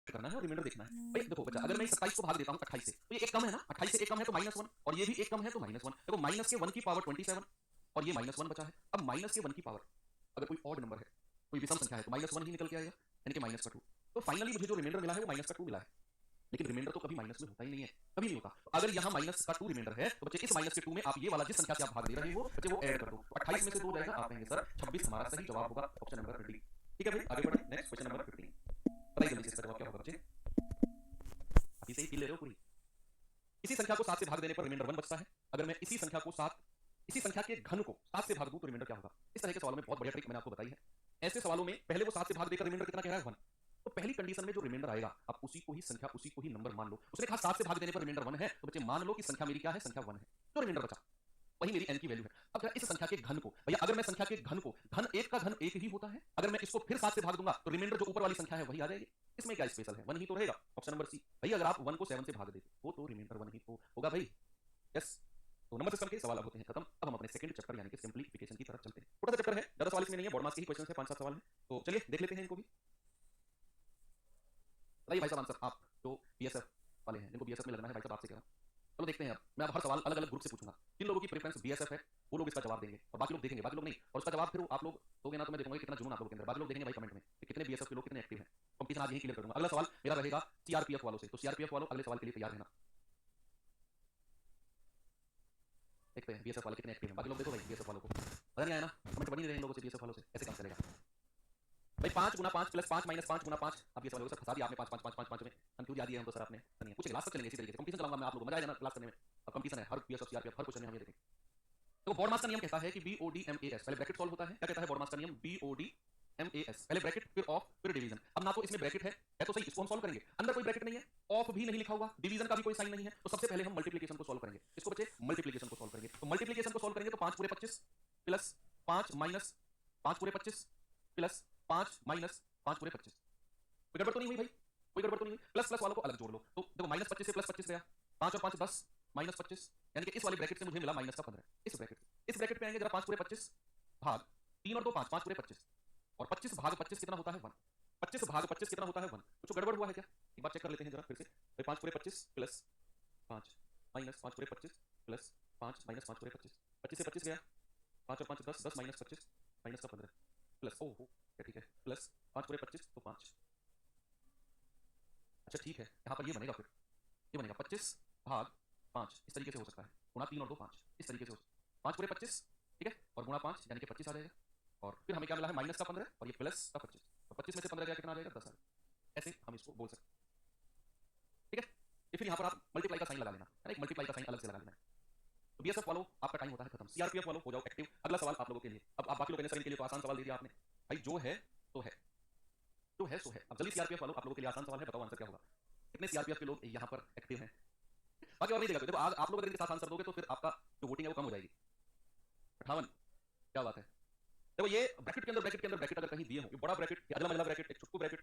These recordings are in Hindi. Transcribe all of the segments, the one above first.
करना है और रिमाइंडर देखना है। भाई देखो बच्चा, अगर मैं 27 को भाग देता हूँ 28 से, तो ये एक कम है ना, 28 से एक कम है तो -1, और ये भी एक कम है तो -1। देखो माइनस के 1 की पावर 27 और ये -1 बचा है। अब माइनस के 1 की पावर अगर कोई ऑड नंबर है, कोई विषम संख्या है, तो -1 ही निकल के आएगा, यानी कि -2। तो फाइनली मुझे जो रिमाइंडर मिला है वो -2 मिला है। लेकिन रिमाइंडर तो कभी माइनस में होता ही नहीं है, कभी नहीं होता। तो अगर यहाँ -2 रिमाइंडर है, तो बच्चे इस -2 में आप ये वाला जिस संख्या से आप भाग दे रहे हो बच्चे वो ऐड कर दो। 28 में से 2 जाएगा, आप कहेंगे सर 26 हमारा सही जवाब होगा, ऑप्शन नंबर डी। ठीक है भाई, आगे बढ़े। Next question number 15। बताइए जल्दी से इसका जवाब क्या होगा बच्चे। अभी से ही ले रहे हो पूरी। इसी संख्या को 7 से भाग देने पर रिमाइंडर 1 बचता है। अगर मैं इसी संख्या को 7, इसी संख्या के घन को 7 से भाग दूं तो रिमाइंडर क्या होगा। इस तरह के सवालों में बहुत बढ़िया ट्रिक मैंने आपको बताई है। ऐसे सवालों में पहले वो 7 से भाग देकर रिमाइंडर कितना कह रहा है 1, तो पहली कंडीशन में जो रिमाइंडर आएगा आप उसी को ही संख्या, उसी को ही नंबर मान लो। उसने कहा 7 से भाग देने पर रिमाइंडर 1 है, तो बच्चे मान लो कि संख्या मेरी क्या है, संख्या 1 है, तो रिमाइंडर बचा वही मेरी n की वैल्यू है। अब इस संख्या के घन को, भैया अगर मैं संख्या के घन को, घन एक का घन एक ही होता है, अगर मैं इसको फिर 7 से भाग दूंगा तो रिमाइंडर जो ऊपर वाली संख्या है वही आ जाएगी। इसमें क्या स्पेशल है, 1 ही तो रहेगा, ऑप्शन नंबर सी। भैया अगर आप 1 को 7 से भाग देते हो तो रिमाइंडर 1 ही तो होगा भाई। यस, तो नंबर सिस्टम के सवाल अब होते हैं खत्म। अब हम अपने सेकंड चैप्टर यानी कि सिंपलीफिकेशन की तरफ चलते हैं। छोटा सा चैप्टर है, ज्यादा सवाल इसमें नहीं है, बॉड मास के ही क्वेश्चन है, 5-7 सवाल है। तो चलिए देख लेते हैं इनको भी। बताइए भाई साहब आंसर, आप जो बीएसएफ वाले हैं, जिनको बीएसएफ में लगना है, भाई साहब आपसे कह रहा हूं। चलो देखते हैं। अब मैं अब हर सवाल अलग अलग ग्रुप से पूछूंगा। किन लोगों की प्रेफरेंस बीएसएफ है वो लोग इसका जवाब देंगे, और बाकी लोग देखेंगे, बाकी लोग नहीं। और उसका जवाब फिर आप लोग दोगे ना, तो मैं देखूंगा कितना जुनून आप लोगों के अंदर। बाकी लोग देखेंगे भाई कमेंट में कि कितने बीएसएफ के लोग कितने एक्टिव हैं। कंपटीशन आज यही क्लियर करूंगा। अगला सवाल मेरा रहेगा सीआरपीएफ वालों से, तो सीआरपीएफ वालों अगले सवाल के लिए तैयार रहना। देखते हैं बीएसएफ वाले कितने एक्टिव हैं। बाकी लोग देखो भाई बीएसएफ वालों को पता नहीं आया ना, कमेंट बन ही रहे इन लोगों से बीएसएफ वालों से, ऐसे काम चलेगा भाई। 5 गुना 5 प्लस 5 माइनस 5 गुना 5, आप ये सवाल सर फंसा दिया आपने। 5 5 5 5 5 में कंफ्यूज आ दिया हम तो सर आपने। नहीं पूछे क्लास तक चलेंगे इसी तरीके से, कंपटीशन चलाऊंगा मैं आप लोगों को, मजा आएगा ना क्लास करने में। अब कंपटीशन है हर बीएसएफ सीआरपीएफ हर क्वेश्चन में हम ये देखेंगे। तो बॉड मास का नियम कहता है कि BODMAS, पहले ब्रैकेट सॉल्व होता है। क्या कहता है बॉड मास का नियम, BODMAS, पहले ब्रैकेट फिर ऑफ फिर डिवीजन। अब ना तो इसमें ब्रैकेट है तो सही, इसको हम सॉल्व करेंगे। अंदर कोई ब्रैकेट नहीं है, ऑफ भी नहीं लिखा हुआ, डिवीजन का भी कोई साइन नहीं है, तो सबसे पहले हम मल्टीप्लिकेशन को सॉल्व करेंगे। इसको बच्चे मल्टीप्लिकेशन को सॉल्व करेंगे। तो मल्टीप्लिकेशन को सॉल्व करेंगे तो 5 पूरे 25 प्लस 5 माइनस 5 पूरे 25 प्लस 5 माइनस 5 पूरे 25। कोई गड़बड़ तो नहीं हुई भाई, कोई गड़बड़ तो नहीं हुई। प्लस प्लस वालों को अलग जोड़ लो, तो देखो -25 से +25 गया, 5 और 5 10 -25, यानी कि इस वाले ब्रैकेट से मुझे मिला -15। इस ब्रैकेट से इस ब्रैकेट पे आएंगे जरा, 5 पूरे 25 भाग 3 और 2 5, 5 पूरे 25, और 25 भाग 25 कितना होता है 1। 25 भाग 25 कितना होता है 1। कुछ गड़बड़ हुआ है क्या, एक बार चेक कर लेते हैं जरा फिर से। 5 पूरे 25 प्लस 5 माइनस 5 पूरे 25 प्लस 5 माइनस 5 पूरे 25, 25 से 25 गया, 5 और 5 10, 10 माइनस 25 माइनस का 15 प्लस, ओहो ठीक है, प्लस 5 पूरे 25 तो 5। अच्छा ठीक है, यहाँ पर ये बनेगा, फिर ये बनेगा 25 भाग 5, इस तरीके से हो सकता है, गुणा 3 और 2 5, इस तरीके से हो सकता है। 5 पूरे 25 ठीक है, और गुणा 5 यानी कि 25 आ जाएगा, और फिर हमें क्या मिला है माइनस का 15 और ये प्लस का 25, तो 25 में से 15 गया कितना आ जाएगा 10 आ जाएगा। ऐसे हम इसको बोल सकते हैं, ठीक है। ये फिर यहाँ पर आप मल्टीप्लाई का साइन लगा लेना है ना, एक मल्टीप्लाई का साइन अलग से लगा लेना है। तो बीएसएफ वालों आपका टाइम होता है खत्म, सीआरपीएफ वालों हो जाओ एक्टिव। अगला सवाल आप लोगों के लिए, अब आप बाकी लोग के लिए तो आसान सवाल दे दिया आपने भाई, जो है तो है, जो है सो है। अब जल्दी सीआरपीएफ वालों आप लोगों के लिए आसान सवाल है, बताओ आंसर क्या होगा। कितने सीआरपीएफ के लोग यहाँ पर एक्टिव हैं। बाकी और नहीं देगा, देखो आज आप लोग अगर इनके साथ आंसर दोगे तो फिर आपका जो वोटिंग है वो कम हो जाएगी। 58, क्या बात है। देखो ये ब्रैकेट के अंदर ब्रैकेट के अंदर ब्रैकेट अगर कहीं दिए हो, ये बड़ा ब्रैकेट, अगला महिला ब्रैकेट, एक छोटू ब्रैकेट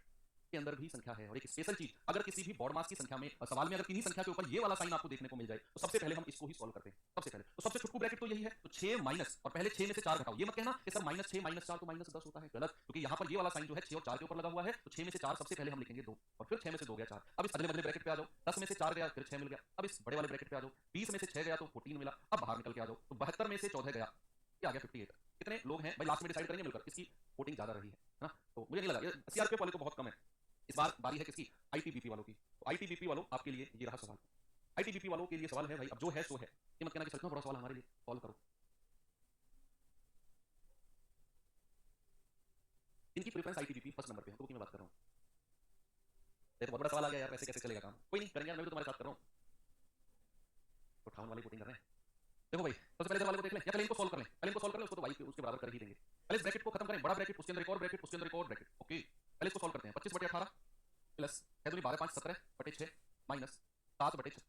के अंदर भी संख्या है। और एक स्पेशल चीज, अगर किसी भी बॉड मास की संख्या में सवाल में अगर किन्हीं संख्या के ऊपर ये वाला साइन आपको देखने को मिल जाए, तो सबसे पहले हम इसको ही सॉल्व करते हैं। सबसे पहले तो सबसे छोटू ब्रैकेट तो यही है, तो 6 माइनस और पहले 6 में से 4 घटाओ। ये मत कहना कि सर -6 -4 तो -10 होता है, गलत, क्योंकि यहाँ पर ये वाला साइन जो है 6 और 4 के ऊपर लगा हुआ है, तो 6 में से 4 सबसे पहले हम लिखेंगे 2, और फिर 6 में से 2 गया 4। अब इस अगले बदले ब्रैकेट पे आ जाओ, 10 में से 4 गया फिर 6 मिल गया। अब इस बड़े वाले ब्रैकेट पे आ जाओ, 20 में से 6 गया तो 14 मिला। अब बाहर निकल के आ जाओ, तो 72 में से 14 गया, ये आ गया 58। कितने लोग हैं भाई, लास्ट में डिसाइड करेंगे मिलकर, इसकी वोटिंग ज्यादा रही है ना। तो मुझे नहीं लगा सीआरपीएफ वाले तो बहुत कम है। इस बार बारी है किसकी, आईटीबीपी वालों की। तो आईटीबीपी वालों आपके लिए ये रहा सवाल। आईटीबीपी वालों के लिए सवाल है भाई, अब जो है सो है, ये मत कहना कि सर इतना बड़ा सवाल हमारे लिए, सॉल्व करो। इनकी प्रेफरेंस आईटीबीपी फर्स्ट नंबर पे है, तो की मैं बात कर रहा हूँ। ये तो बहुत बड़ा सवाल आ गया यार, ऐसे कैसे चलेगा काम, कोई नहीं करेंगे यार, मैं भी तुम्हारे साथ कर रहा हूँ। तो 58 वाली वोटिंग कर रहे हैं। देखो भाई सबसे पहले इधर वाले को देख लें, या पहले इनको सॉल्व कर लें, पहले इनको सॉल्व कर लें, उसको तो भाई उसके बराबर कर ही देंगे। पहले इस ब्रैकेट को खत्म करें, बड़ा ब्रैकेट उसके अंदर एक और ब्रैकेट, उसके अंदर एक और ब्रैकेट, ओके। पहले इसको सॉल्व करते हैं, 25/18 प्लस है तो 12 5 17/6 माइनस 7/6।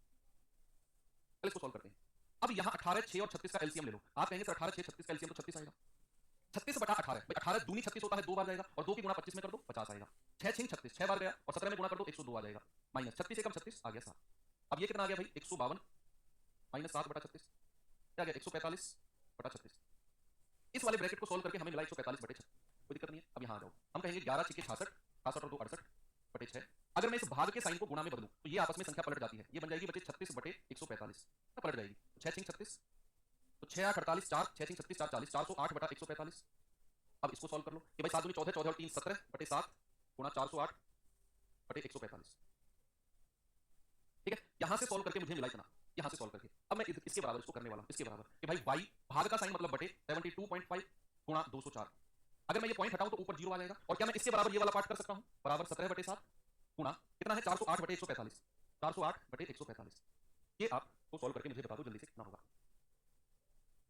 पहले इसको सॉल्व करते हैं। अब यहाँ 18 6 और 36 का एलसीएम ले लो। आप कहेंगे सर 18 6 36 का एलसीएम तो 36 आएगा। 36/18 भाई, 18 दूनी 36 होता है, 2 बार जाएगा, और 2 की गुणा 25 में कर दो 50 आएगा। 6 6 36, 6 बार गया, और 17 में गुणा कर दो 102 आ जाएगा, माइनस 36 एकम 36 आ गया 7। अब ये कितना आ गया भाई 152 माइनस 7/36 क्या आ गया 145/36। इस वाले ब्रैकेट को सॉल्व करके हमें मिला 145/36, कोई दिक्कत नहीं है। अब यहाँ आ जाओ, हम कहेंगे 11 6 66 66 और 2 68, बटे 6। अगर मैं इस भाग के साइन को गुणा में बदलूं तो ये आपस में संख्या पलट जाती है, ये बन जाएगी बचे 36 बटे 145, पलट जाएगी। 6 6 36, तो 6 8 48 4, 6 6 36 4 40, 408 बटा 145। अब इसको सॉल्व कर लो कि भाई 7 दूनी 14, 14 और 3 17 बटे 7 गुणा 408 बटे 145। ठीक है, यहां से सॉल्व करके मुझे मिला इतना, यहां से सॉल्व करके अब मैं इसके बराबर इसको करने वाला हूं, इसके बराबर कि भाई y भाग का साइन मतलब बटे 72.5 गुणा 204। अगर मैं ये पॉइंट हटाऊं तो ऊपर 0 आ जाएगा, और क्या मैं इसके बराबर ये वाला पार्ट कर सकता हूं, बराबर 17 बटे 7 गुणा कितना है 408 बटे 145, 408 बटे 145। ये आपको सॉल्व करके मुझे बता दो जल्दी से कितना होगा,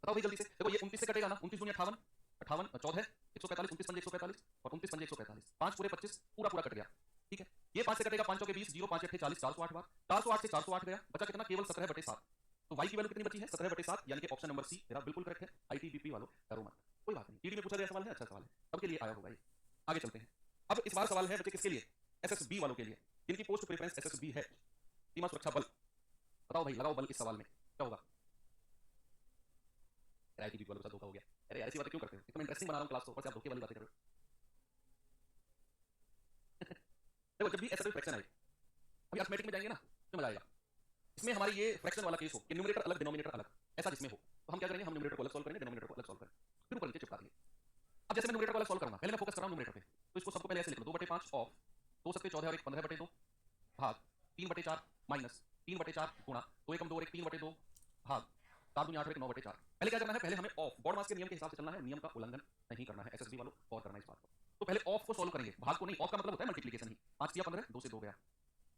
बताओ भाई जल्दी से। देखो ये 29 से कटेगा ना, 29 दूनी 58, 58 14 145, 29 पंजे 145 और 29 पंजे 145, 5 पूरे 25, पूरा पूरा कट गया। ठीक है, ये 5 से कटेगा, 5 चौके 20, 0 5 8 40, 408 बार, 408 से 408 गया, बचा कितना केवल 17 बटे 7। तो y की वैल्यू कितनी बची है 17 बटे 7, यानी कि ऑप्शन नंबर सी मेरा बिल्कुल करेक्ट है। आईटीबीपी वालों करो मत, कोई बात नहीं, टीडी में पूछा गया सवाल है, अच्छा सवाल है, सबके लिए आया होगा ये। आगे चलते हैं, अब इस बार सवाल है बच्चे किसके लिए, एसएसबी वालों के लिए, जिनकी पोस्ट प्रेफरेंस एसएसबी है, सीमा सुरक्षा बल। बताओ भाई लगाओ बल इस सवाल में क्या होगा। आईटीबीपी वालों के साथ धोखा हो गया, अरे ऐसी बातें क्यों करते हो, एकदम इंटरेस्टिंग बना रहा हूं क्लास को, ऊपर से आप धोखे वाली बातें कर रहे हो। देखो जब भी ऐसा कोई फ्रैक्शन आए, अभी अर्थमेटिक में जाएंगे ना तो मजा आएगा, इसमें हमारी ये फ्रैक्शन वाला केस हो कि न्यूमरेटर अलग डिनोमिनेटर अलग, ऐसा जिसमें हो तो हम क्या करेंगे, हम न्यूमरेटर को अलग सॉल्व करेंगे, डिनोमिनेटर को अलग सॉल्व करेंगे, फिर ऊपर नीचे चिपका देंगे। अब जैसे मैं न्यूमरेटर को अलग सॉल्व करूंगा, पहले मैं फोकस कर रहा हूं न्यूमरेटर पे, तो इसको सबको पहले ऐसे लिख लो 2 बटे 5 ऑफ 2 7 14 और 1 15 बटे 2 भाग 3 बटे 4 माइनस 3 बटे 4 गुणा 2 1 2 और 1 3 बटे 2 भाग 4 दूनी 8 और 1 9 बटे 4। पहले क्या करना है, पहले हमें ऑफ बॉड मास के नियम के हिसाब से चलना है, नियम का उल्लंघन नहीं करना है, एसएसबी वालों और करना है इस बात को। तो पहले ऑफ को सॉल्व करेंगे, भाग को नहीं, ऑफ का मतलब होता है मल्टीप्लिकेशन ही, 5 किया 15, 2 से 2 गया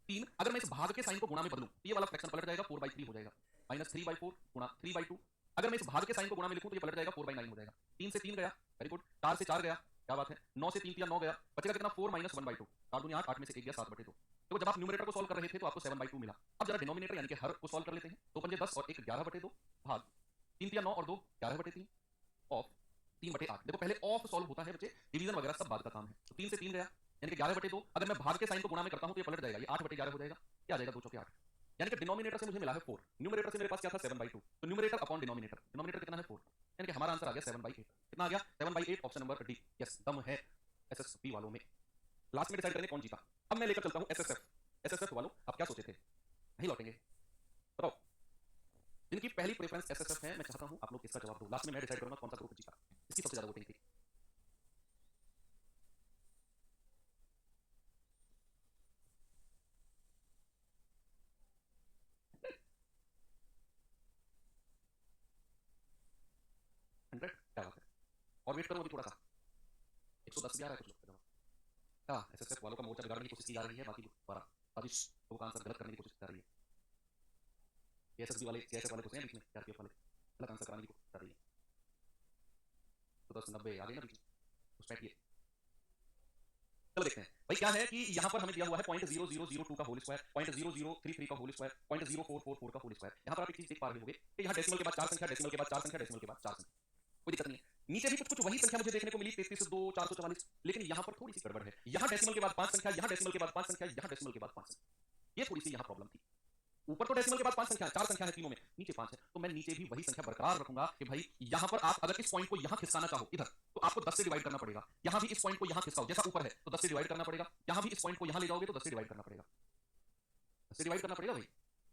3। अगर मैं इस भाग के साइन को गुणा में बदलूं तो ये वाला फ्रैक्शन पलट जाएगा, 4/3 हो जाएगा, माइनस 3/4 गुणा 3/2। अगर मैं इस भाग के साइन को गुणा में लिखूं तो ये पलट जाएगा, 4/9 हो जाएगा। 3 से 3 गया, वेरी गुड, 4 से 4 गया, क्या बात है, 9 से 3 किया 9 गया, बचेगा कितना 4 माइनस 1/2, 4 दूनी 8, 8 में से 1 गया 7/2। तो जब आप न्यूमरेटर को सॉल्व कर रहे थे तो आपको 7/2 मिला। अब जरा डिनोमिनेटर यानी कि हर को सॉल्व कर लेते हैं, 2 पंजे 10 और 1 11/2 भाग 3 तिया 9 और 2 11/3 ऑफ 3/8। देखो पहले ऑफ सॉल्व होता है बच्चे, डिवीजन वगैरह सब बाद का काम है। तो 3 से 3 गया यानी कि 11/2। अगर मैं भाग के साइन को गुणा में करता हूं तो ये पलट जाएगा, ये 8/11 हो जाएगा, क्या आ जाएगा 2 चौके 8, यानी कि डिनोमिनेटर से मुझे मिला है 4, न्यूमरेटर से मेरे पास क्या था 7/2, तो न्यूमरेटर अपॉन डिनोमिनेटर, डिनोमिनेटर कितना है 4, यानी कि हमारा आंसर आ गया 7/8। कितना आ गया 7/8, ऑप्शन नंबर डी। यस, दम है एसएसबी वालों में। लास्ट में डिसाइड करेंगे कौन जीता। अब मैं लेकर चलता हूं एसएसएफ, एसएसएफ वालों आप क्या सोचे थे, नहीं लौटेंगे, बताओ जिनकी पहली प्रेफरेंस एसएसएफ है, मैं चाहता हूं आप लोग इसका जवाब दो, लास्ट में मैं डिसाइड करूंगा कौन सा ग्रुप जीता, इसकी सबसे ज्यादा वोटिंग थी। क्या बात है, और वेट करो अभी थोड़ा सा, 110 भी आ रहा है कुछ लोग का, एसएसएफ वालों का मोर्चा बिगाड़ने की कोशिश की जा रही है, बाकी द्वारा साजिश लोगों का आंसर गलत करने की कोशिश कर रही है। एसएसबी वाले सीएसएफ वाले कुछ हैं बीच में, सीआरपीएफ वाले गलत आंसर कराने की कोशिश कर रही है। तो 10 90 आ गए ना बीच में, उस टाइप की। चलो देखते हैं भाई क्या है कि यहाँ पर हमें दिया हुआ है 0.0002 का होल स्क्वायर, 0.0033 का होल स्क्वायर, 0.0444 का होल स्क्वायर। यहाँ पर आप एक चीज देख पा रहे होंगे कि यहाँ डेसिमल के बाद 4 संख्या, डेसिमल के बाद 4 संख्या, डेसिमल के बाद 4 संख्या, कोई दिक्कत नहीं है। नीचे भी कुछ कुछ वही संख्या मुझे देखने को मिली 33 2 444, लेकिन यहाँ पर थोड़ी सी गड़बड़ है, यहाँ डेसिमल के बाद 5 संख्या, यहाँ डेसिमल के बाद 5 संख्या, यहाँ डेसिमल के बाद 5 संख्या, ये थोड़ी सी यहाँ प्रॉब्लम थी। ऊपर तो डेसिमल के बाद 5 संख्या 4 संख्या है तीनों में, नीचे 5 है, तो मैं नीचे भी वही संख्या बरकरार रखूंगा कि भाई यहाँ पर आप अगर इस पॉइंट को यहाँ खिसकाना चाहो इधर, तो आपको 10 से डिवाइड करना पड़ेगा। यहाँ भी इस पॉइंट को यहाँ खिसकाओ, जैसा ऊपर है तो 10 से डिवाइड करना पड़ेगा, यहाँ भी इस पॉइंट को यहाँ ले जाओगे तो 10 से डिवाइड करना पड़ेगा, 10 से डिवाइड करना पड़ेगा भाई,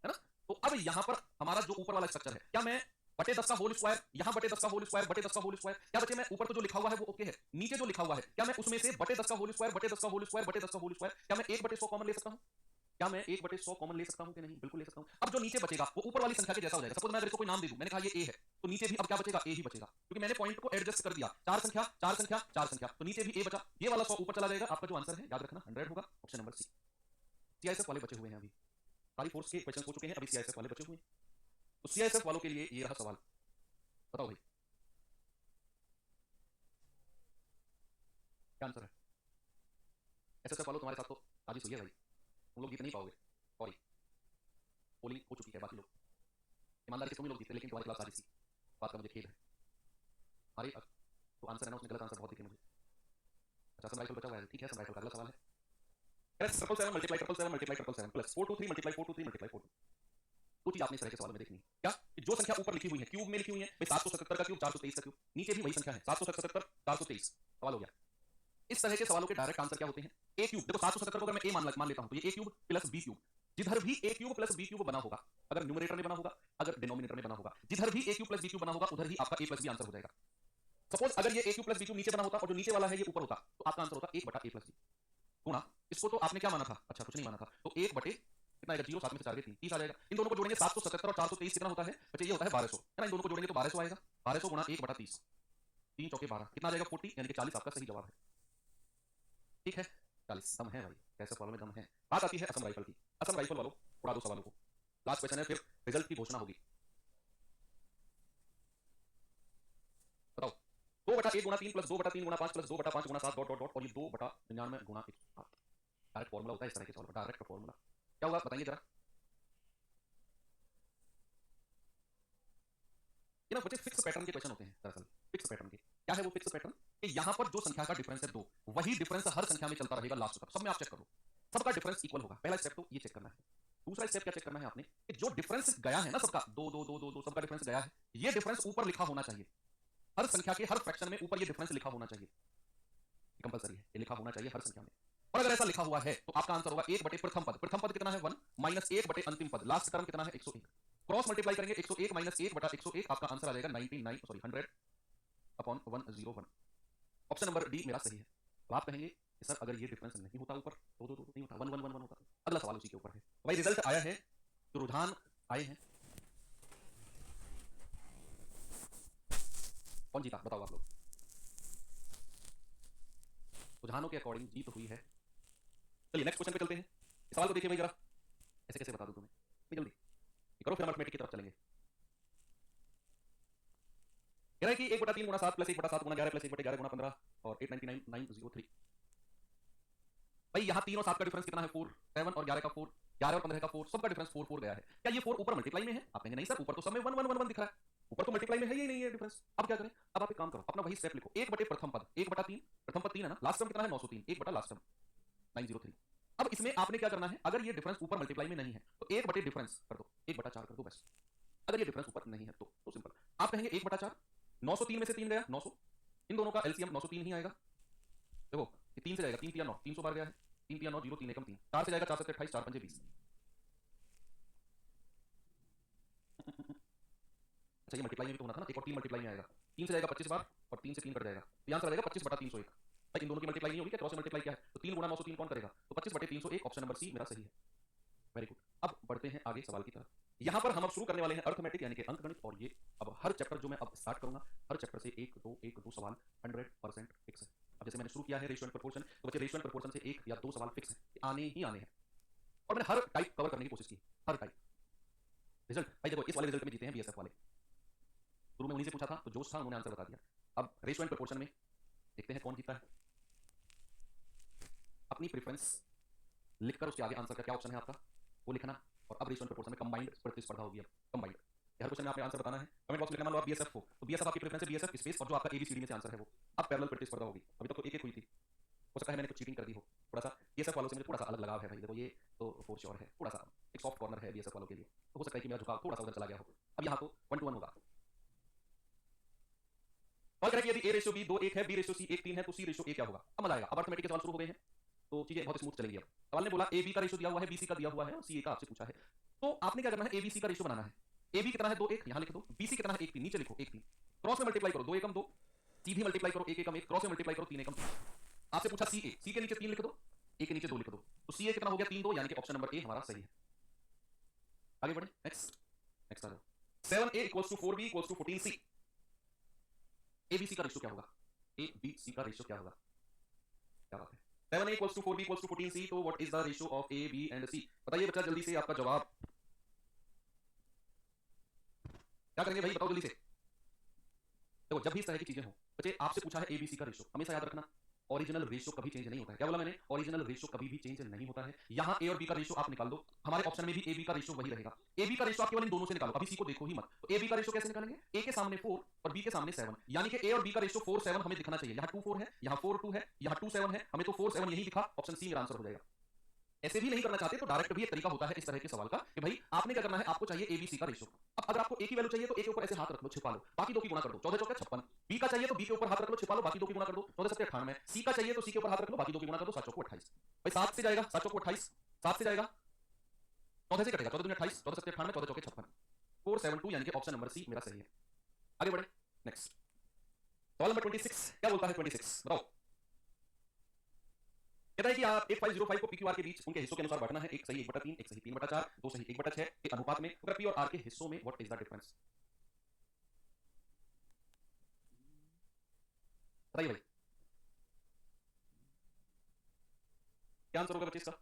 है ना। तो अब यहाँ पर हमारा जो ऊपर वाला स्ट्रक्चर है, क्या मैं बटे 10 का होल स्क्वायर, यहाँ बटे 10 का होल स्क्वायर, बटे 10 का होल स्क्वायर, क्या बच्चे मैं ऊपर तो जो लिखा हुआ है वो ओके है, नीचे जो लिखा हुआ है क्या मैं उसमें से बटे 10 का होल स्क्वायर, बटे 10 का होल स्क्वायर, बटे 10 का होल स्क्वायर, क्या मैं 1/100 कॉमन ले सकता हूँ, क्या मैं 1/100 कॉमन ले सकता हूं कि नहीं, बिल्कुल ले सकता हूं। अब जो नीचे बचेगा वो ऊपर वाली संख्या के जैसा हो जाएगा। सपोज मैं अगर इसको कोई नाम दे दूं, मैंने कहा ये a है, तो नीचे भी अब क्या बचेगा, a ही बचेगा, क्योंकि मैंने पॉइंट को एडजस्ट कर दिया, 4 संख्या 4 संख्या 4 संख्या, तो नीचे भी a बचा, ये वाला 100 ऊपर चला जाएगा। आपका जो आंसर है याद रखना 100 होगा, ऑप्शन नंबर सी। सीआईएसएफ वाले बचे हुए हैं, अभी सारी फोर्स के क्वेश्चन हो चुके हैं, अभी सीआईएसएफ वाले बचे हुए हैं। तो सीआईएसएफ वालों के लिए ये रहा सवाल, बताओ भाई क्या आंसर है। एसएसएफ वालों तुम्हारे साथ तो साजिश हुई है भाई, तुम लोग जीत नहीं पाओगे, सॉरी, पोलिंग हो चुकी है, बाकी लोग ईमानदारी से तुम लोग जीते, लेकिन तुम्हारी क्लास साजिश थी, बात का मुझे खेद है। अरे तो आंसर है ना उसमें गलत आंसर बहुत दिखे मुझे। अच्छा सम राइफल बचा हुआ है, ठीक है, सम राइफल का अगला सवाल है, correct 777 multiply 777 plus 423 multiply 423 multiply 4। तो चीज आपने इस तरह के सवाल में देखनी है क्या, कि जो संख्या ऊपर लिखी हुई है क्यूब में लिखी हुई है, भाई 777 का क्यूब 423 का क्यूब, नीचे भी वही संख्या है 777 423, सवाल हो गया। इस तरह के सवालों के डायरेक्ट आंसर क्या होते हैं? ए क्यूब, देखो 777 को अगर मैं ए मान लेता हूं तो ये ए क्यूब प्लस बी क्यूब, जिधर भी ए क्यूब प्लस बी क्यूब बना होगा, अगर न्यूमरेटर में बना होगा, अगर डिनोमिनेटर में बना होगा, जिधर भी ए क्यूब प्लस बी क्यूब बना होगा उधर ही आपका ए प्लस बी आंसर हो जाएगा। सपोज अगर ये ए क्यूब प्लस बी क्यूब नीचे बना होता और जो नीचे वाला है ये ऊपर होता, तो आपका आंसर होता 1 बटा ए प्लस बी गुणा, इसको तो आपने क्या माना था? अच्छा कुछ नहीं माना था, तो 1 बटे कितना आएगा? 0, 7 में से 4 गए 3, 30 आ जाएगा। इन दोनों को जोड़ेंगे 777 और 423 कितना होता है बच्चे? ये होता है 1200, है ना? इन दोनों को जोड़ेंगे तो 1200 आएगा। 1200 गुणा 1 बटा 30, 3 चौके 12 कितना आ जाएगा? 40, यानी कि 40 आपका सही जवाब है। ठीक है, 40 दम है भाई, कैसे सवालों में दम है। बात आती है असम राइफल की। असम राइफल वालों उड़ा दो सवालों को, लास्ट क्वेश्चन है, फिर रिजल्ट की घोषणा होगी। बताओ 2 बटा 1 गुणा 3 प्लस 2 बटा 3 गुणा 5 प्लस 2 बटा 5 गुणा 7 डॉट डॉट डॉट, और ये 2 बटा 99 गुणा 107। डायरेक्ट फॉर्मूला होता है इस तरह के सवाल का, डायरेक्ट फॉर्मूला क्या होगा बताइए जरा। ये ना बच्चे फिक्स पैटर्न के क्वेश्चन होते हैं दरअसल। फिक्स पैटर्न के क्या है वो फिक्स पैटर्न? कि यहां पर जो संख्या का डिफरेंस है 2, वही डिफरेंस हर संख्या में चलता रहेगा लास्ट तक। सब में आप चेक कर लो, सबका डिफरेंस इक्वल होगा। पहला स्टेप तो ये चेक करना है। दूसरा स्टेप क्या चेक करना है आपने? कि जो डिफरेंस गया है ना सबका, 2 2 2 2 2 सबका डिफरेंस गया है, ये डिफरेंस ऊपर लिखा होना चाहिए। हर संख्या के हर फ्रैक्शन में ऊपर ये डिफरेंस लिखा होना चाहिए, कंपलसरी है, ये लिखा होना चाहिए हर संख्या में। और अगर ऐसा लिखा हुआ है तो आपका आंसर होगा 1 बटे प्रथम पद। प्रथम पद कितना है? 1 माइनस 1 बटे अंतिम पद, लास्ट टर्म कितना है? 101। क्रॉस मल्टीप्लाई करेंगे 101 माइनस 1 बटा 101, आपका आंसर आ जाएगा 100 अपॉन 101। ऑप्शन नंबर डी मेरा सही है। तो आप कहेंगे कि सर अगर ये डिफरेंस नहीं होता ऊपर तो नहीं होता, 1 1 1 1 होता। अगला सवाल उसी के ऊपर है। तो भाई रिजल्ट आया है, जो रुझान आए हैं, कौन जीता बताओ आप लोग? रुझानों के अकॉर्डिंग जीत हुई है। चलिए नेक्स्ट क्वेश्चन पे चलते हैं। इस सवाल को देखिए भाई जरा, ऐसे कैसे बता दूं तुम्हें, जल्दी करो, फिर हम अर्थमेटिक की तरफ चलेंगे। कह रहा है कि 1 बटा 3 गुणा 7 प्लस 1 बटा 7 गुणा 11 प्लस 1 बटे 11 गुणा 15 और 899,903। भाई यहाँ 3 और 7 का डिफरेंस कितना है? 4, 7 और 11 का 4, 11 और 15 का 4, सबका डिफरेंस 4 4 गया है। क्या ये 4 ऊपर मल्टीप्लाई में है? आप कहेंगे नहीं सर, ऊपर तो सब में 1 1 1 1 दिख रहा है, ऊपर तो मल्टीप्लाई में है ही नहीं है डिफरेंस। अब क्या करें? अब आप एक काम करो, अपना वही स्टेप लिखो, 1 बटे प्रथम पद 1 बटा 3, प्रथम पद 3 है ना, लास्ट टर्म कितना है? 903, 1 बटा लास्ट टर्म 903। अब इसमें आपने क्या करना है? अगर ये डिफरेंस ऊपर मल्टीप्लाई में नहीं है तो 1 बटे डिफरेंस कर दो, 1 बटा 4 कर दो बस। अगर ये डिफरेंस ऊपर नहीं है तो सिंपल आप कहेंगे 1 बटा 4, 903 में से 3 गया 900, इन दोनों का एलसीएम 903 ही आएगा। देखो ये 3 से जाएगा, 3 3 9, 300 बार गया है, 3 3 9 0, 3 एकम 3, 4 से जाएगा 4 7 28, 4 5 20। अच्छा ये मल्टीप्लाई में भी तो होना था ना, 1 और 3 मल्टीप्लाई में आएगा, 3 से जाएगा 25 बार और 3 से 3 कट जाएगा, तो आंसर आ जाएगा 25 बटा 301। भाई इन दोनों की मल्टीप्लाई नहीं होगी क्या? क्रॉस मल्टीप्लाई क्या है? तो 3 गुणा 903 कौन करेगा? तो 25 बटे 301, ऑप्शन नंबर सी मेरा सही है। Very good. अब बढ़ते हैं आगे सवाल की तरफ। यहाँ पर हम अब शुरू करने वाले हैं अर्थमेटिक यानी कि अंकगणित, और ये अब हर चैप्टर जो मैं अब स्टार्ट करूंगा, हर चैप्टर से 1 2 सवाल 100% फिक्स है। अब जैसे मैंने शुरू किया है रेशियो एंड प्रोपोर्शन, तो बच्चे रेशियो एंड प्रोपोर्शन से 1 या 2 सवाल फिक्स है, आने ही आने हैं, और मैंने हर टाइप कवर करने की कोशिश की, हर टाइप। रिजल्ट भाई देखो, इस वाले रिजल्ट में जीते हैं बीएसएफ वाले। शुरू में उन्हीं से पूछा था तो जोश था, उन्होंने आंसर बता दिया। अब रेशियो एंड प्रोपोर्शन में देखते हैं कौन जीता है। अपनी प्रेफरेंस लिखकर उसके आगे आंसर का क्या ऑप्शन है आपका वो लिखना, और अब रेशियो एंड प्रोपोर्शन में कंबाइंड प्रतिस्पर्धा होगी। अब कंबाइंड हर क्वेश्चन में आपने आंसर बताना है। कमेंट बॉक्स में लिखना, मान लो आप बीएसएफ हो तो बीएसएफ आपकी प्रेफरेंस है बीएसएफ स्पेस और जो आपका एबीसीडी में से आंसर है वो। अब पैरेलल प्रतिस्पर्धा होगी, अभी तक तो एक एक हुई थी, हो सकता है मैंने कुछ चीटिंग कर दी हो थोड़ा सा। बीएसएफ वालों से मुझे थोड़ा सा अलग लगाव है भाई, देखो ये तो फोर श्योर है, थोड़ा सा एक सॉफ्ट कॉर्नर है बीएसएफ वालों के लिए, तो हो सकता है कि मेरा झुकाव थोड़ा सा उधर चला गया हो। अब यहाँ तो 1 to 1 होगा। और करें कि यदि a रेशियो b 2 1 है, b रेशियो c 1 3 है, तो c रेशियो a क्या होगा? अब मजा आएगा। अब अर्थमेटिक के सवाल शुरू हो गए हैं तो चीजें बहुत स्मूथ चलेंगी। अब सवाल ने बोला a b का रेशियो दिया हुआ है, b c का दिया हुआ है, और c a का आपसे पूछा है, तो आपने क्या करना है? a b c का रेशियो बनाना है। a b कितना है? 2 1, यहां लिख दो। b c कितना है? 1 3, नीचे लिखो 1 3। क्रॉस में मल्टीप्लाई करो 2 एकम 2, सीधी मल्टीप्लाई करो 1 एकम 1, क्रॉस में मल्टीप्लाई करो 3 एकम 3। आपसे पूछा c a, c के नीचे 3 लिख दो, a के नीचे 2 लिख दो, तो c a कितना हो गया? 3 2, यानी कि ऑप्शन नंबर ए हमारा सही है। आगे बढ़े, नेक्स्ट आ जाओ। 7a = 4b = 14c। abc का रेशियो क्या होगा? abc का रेशियो क्या होगा? क्या बात है। 7a = 4b = 14c, तो what is the ratio of a b and c? बताइए बच्चा जल्दी से आपका जवाब क्या करेंगे भाई, बताओ जल्दी से। देखो जब भी इस तरह की चीजें हो बच्चे, आपसे पूछा है abc का रेशियो, हमेशा याद रखना ओरिजिनल रेशियो कभी चेंज नहीं होता है। क्या बोला मैंने? ओरिजिनल रेशियो कभी भी चेंज नहीं होता है। यहाँ a और b का रेशियो आप निकाल दो, हमारे ऑप्शन में भी ab का रेशियो वही रहेगा। ab का रेशियो आप केवल इन दोनों से निकालो, अभी c को देखो ही मत। तो ab का रेशियो कैसे निकालेंगे? a के सामने 4 और b के सामने 7, यानी कि a और b का रेशियो 4 7 हमें दिखना चाहिए। यहाँ 2 4 है, यहाँ 4 2 है, यहाँ 2 7 है, हमें तो 4 7 यही दिखा, ऑप्शन सी मेरा आंसर हो जाएगा। ऐसे भी नहीं करना चाहते तो डायरेक्ट भी एक तरीका होता है इस तरह के सवाल का कि भाई आपने क्या करना है, आपको चाहिए abc का रेशियो। अब अगर आपको ए की वैल्यू चाहिए तो ए के ऊपर ऐसे हाथ रख लो, छिपा लो, बाकी दो की गुणा कर दो, 14 चौके 56। बी का चाहिए तो बी के ऊपर हाथ रख लो, छिपा लो, बाकी दो की गुणा कर दो, 14 सत्ते 98। सी का चाहिए तो सी के ऊपर हाथ रख लो, बाकी दो की गुणा कर दो, 7 चौको 28। भाई 7 से जाएगा, 7 चौको 28, 7 से जाएगा 14 से कटेगा, 14 दूनी 28, 14 सत्ते 98, 14 चौके 56, 472 यानी कि ऑप्शन नंबर सी मेरा सही है। आगे बढ़े, नेक्स्ट सवाल नंबर 26 क्या बोलता है? 26 बताओ। कहता है कि आप 8505 को पी क्यू आर के बीच उनके हिस्सों के अनुसार बांटना है, एक सही 1/3, एक सही 3/4, दो सही 1/6 के अनुपात में, अगर पी और आर के हिस्सों में व्हाट इज द डिफरेंस? बताइए भाई क्या आंसर होगा बच्चे इसका?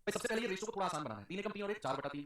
भाई सबसे पहले ये रेशियो को थोड़ा आसान बनाना है, 3 एकम 3 और 1 4/3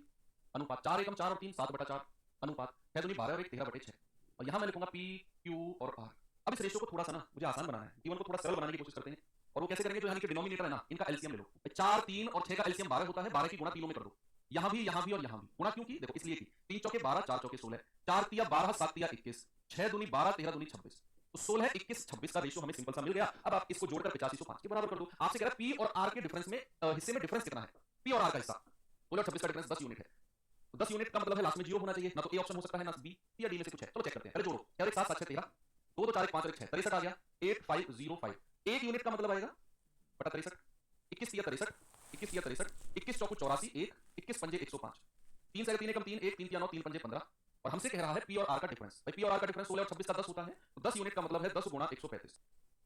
अनुपात, 4 एकम 4 और 3 7/4 अनुपात, 6 दूनी 12 और 1 13/6, और यहां मैं लिखूंगा पी क्यू और आर। अब इस रेशियो को थोड़ा सा ना मुझे आसान बनाना है, जीवन को थोड़ा सरल बनाने की कोशिश करते हैं, और वो कैसे करेंगे? जो यानी कि डिनोमिनेटर है ना, इनका एलसीएम ले लो। 4 3 और 6 का एलसीएम 12 होता है, 12 की गुणा तीनों में कर दो, यहां भी और यहां भी। गुणा क्यों की? देखो इसलिए की 3 चौके 12, 4 चौके 16, 4 तिया 12, 7 तिया 21, 6 दूनी 12, 13 दूनी 26, तो 16 21 26 का रेशियो हमें सिंपल सा मिल गया। अब आप इसको जोड़कर 8505 के बराबर कर दो। आपसे कह रहा है पी और आर के डिफरेंस में हिस्से में डिफरेंस कितना है? पी और आर का हिस्सा 16 और 26 का डिफरेंस 10 यूनिट है, तो 10 यूनिट का मतलब है लास्ट में जीरो होना चाहिए, ना तो ए ऑप्शन हो सकता है ना बी या डी में से कुछ है। चलो चेक करते हैं, पहले जोड़ो, 4 1 7 7 6 13, 2 2 4 1 5 और 1 6 63 आ गया, 8505। 1 यूनिट का मतलब आएगा बटा 63, 21 तिया 63, 21 तिया 63, 21 चौको 84, 1 21 पंजे 105, 3 से 3 एकम 3, 1 3 तिया 9, 3 पंजे 15, और हमसे कह रहा है पी और आर का डिफरेंस। भाई पी और आर का डिफरेंस 16 और 26 का 10 होता है, तो 10 यूनिट का मतलब है 10 गुणा 135।